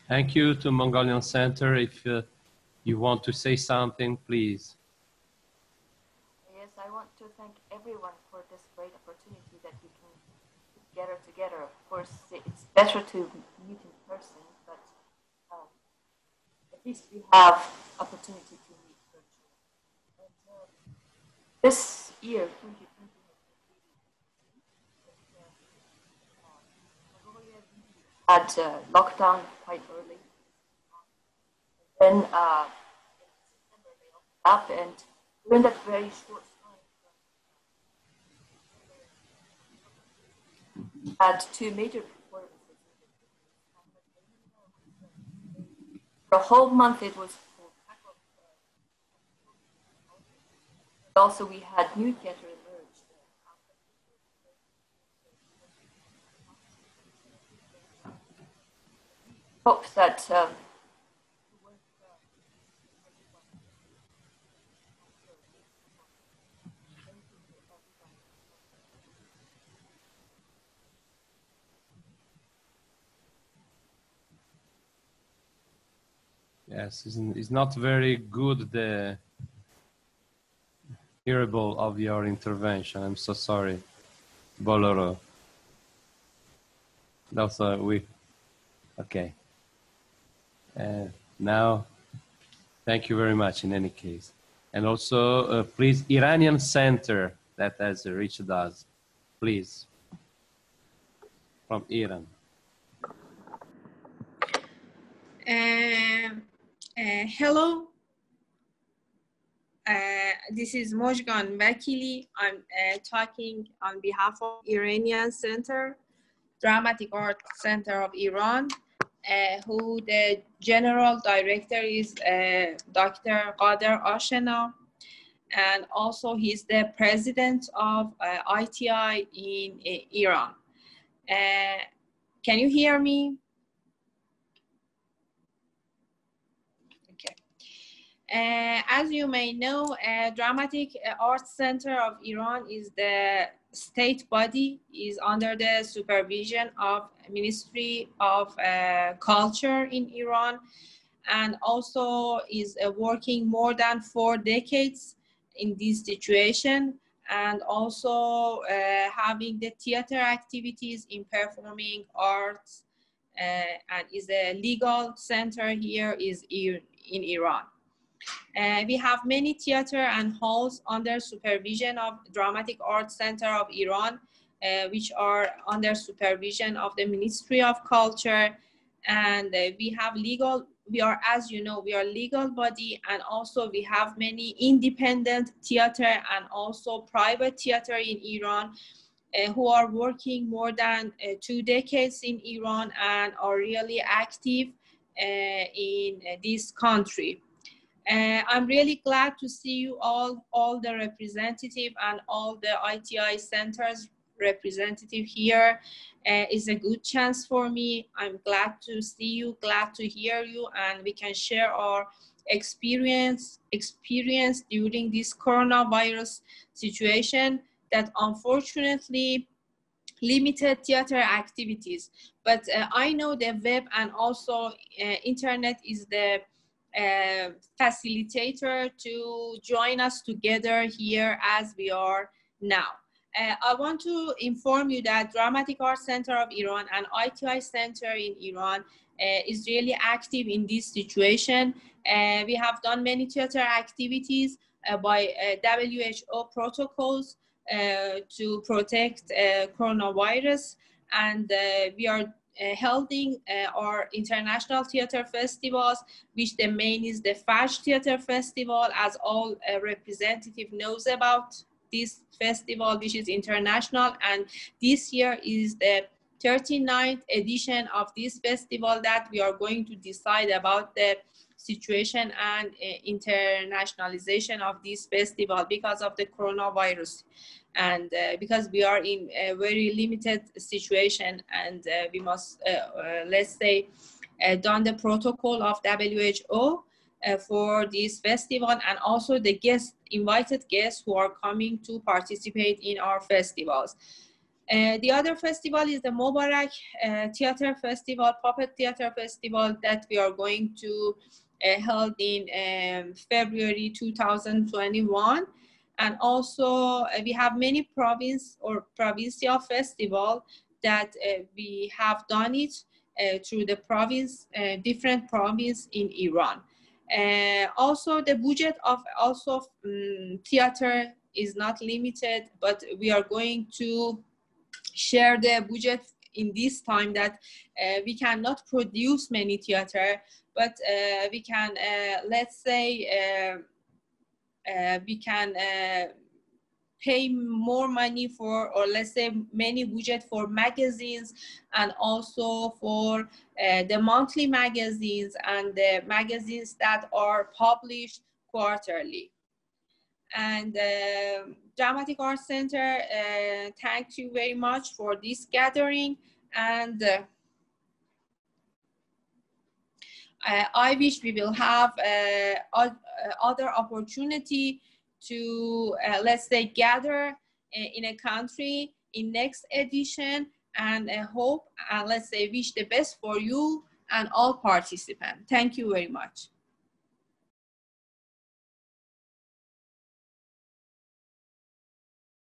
Thank you to Mongolian Center. If you want to say something, please. Yes, I want to thank everyone for this great opportunity that we can gather together. Of course, it's better to meet in person, but at least we have opportunity to meet virtually. And, this year, 2020, Mongolia had lockdown quite early. Then in September they opened up, and during that very short time, had two major performances. For a whole month it was full. Also, we had new theater emerge. Hope that Yes, it's not very good, the hearable of your intervention. I'm so sorry, Boloro. That's okay. Now, thank you very much in any case. And also, please, Iranian Center that has reached us, please, from Iran. Hello, this is Mojgan Vakili. I'm talking on behalf of Iranian Center, Dramatic Art Center of Iran, who the general director is Dr. Qader Ashena, and also he's the president of ITI in Iran. Can you hear me? As you may know, Dramatic Arts Center of Iran is the state body, is under the supervision of Ministry of Culture in Iran, and also is working more than 4 decades in this situation, and also having the theater activities in performing arts, and is a legal center here is in Iran. We have many theater and halls under supervision of Dramatic Arts Center of Iran, which are under supervision of the Ministry of Culture. And we have we are, as you know, we are legal body, and also we have many independent theater and also private theater in Iran who are working more than 2 decades in Iran and are really active in this country. I'm really glad to see you all the representative and all the ITI centers representative here. Is a good chance for me. I'm glad to see you, glad to hear you, and we can share our experience during this coronavirus situation that unfortunately limited theater activities. But I know the web and also internet is the facilitator to join us together here as we are now. I want to inform you that Dramatic Arts Center of Iran and ITI Center in Iran is really active in this situation. We have done many theater activities by WHO protocols to protect coronavirus, and we are holding our international theater festivals, which the main is the Fajr Theater Festival, as all representative knows about this festival, which is international. And this year is the 39th edition of this festival that we are going to decide about the situation and internationalization of this festival because of the coronavirus. And because we are in a very limited situation, and we must, let's say, done the protocol of WHO for this festival, and also the invited guests who are coming to participate in our festivals. The other festival is the Mubarak Theater Festival, Puppet Theater Festival that we are going to held in February 2021. And also we have many province or provincial festival that we have done it through the province, different province in Iran. Also the budget of theater is not limited, but we are going to share the budget in this time that we cannot produce many theater, but we can, let's say, we can pay more money for, or let's say many budget for magazines, and also for the monthly magazines and the magazines that are published quarterly. And Dramatic Arts Center, thank you very much for this gathering, and I wish we will have other opportunity to, let's say, gather in a country in next edition, and hope and let's say wish the best for you and all participants. Thank you very much.